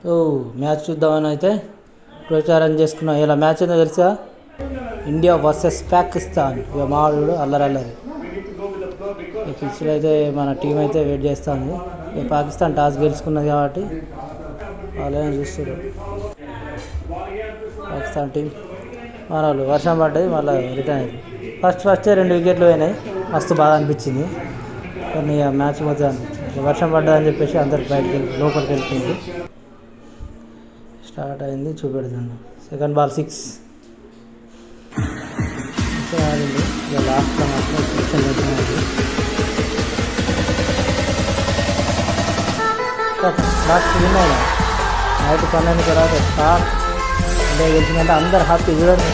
ఓ match చూద్దామని అయితే ప్రచారం చేసుకున్నాం. ఇలా మ్యాచ్ ఏందో తెలుసా? India versus Pakistan. ఇక మావాడు అల్లరి ఈ పిచ్లో అయితే మన టీం అయితే వెయిట్ చేస్తూ ఉంది. ఇక పాకిస్తాన్ టాస్ గెలుచుకున్నది కాబట్టి వాళ్ళేమో చూస్తారు. పాకిస్తాన్ టీం మన వాళ్ళు వర్షం పడ్డది, మళ్ళీ రిటర్న్ అయింది. ఫస్టే 2 వికెట్లు పోయినాయి. మస్తు బాధ అనిపించింది. కానీ ఆ మ్యాచ్ మొత్తం అనిపించింది. వర్షం పడ్డదని చెప్పేసి అందరికి బయటకు లోపలికి వెళ్ళిపోయింది. స్టార్ట్ అయింది, చూపెడుతుంది. సెకండ్ బాల్ 6 ఆడింది. ఇక లాస్ట్లో మాత్రం సెక్షన్ లాస్ట్ విన్ అయినా నైట్ 12 తర్వాత స్టార్ ఇండియా గెలిచిందంటే అందరు హ్యాపీ చూడండి.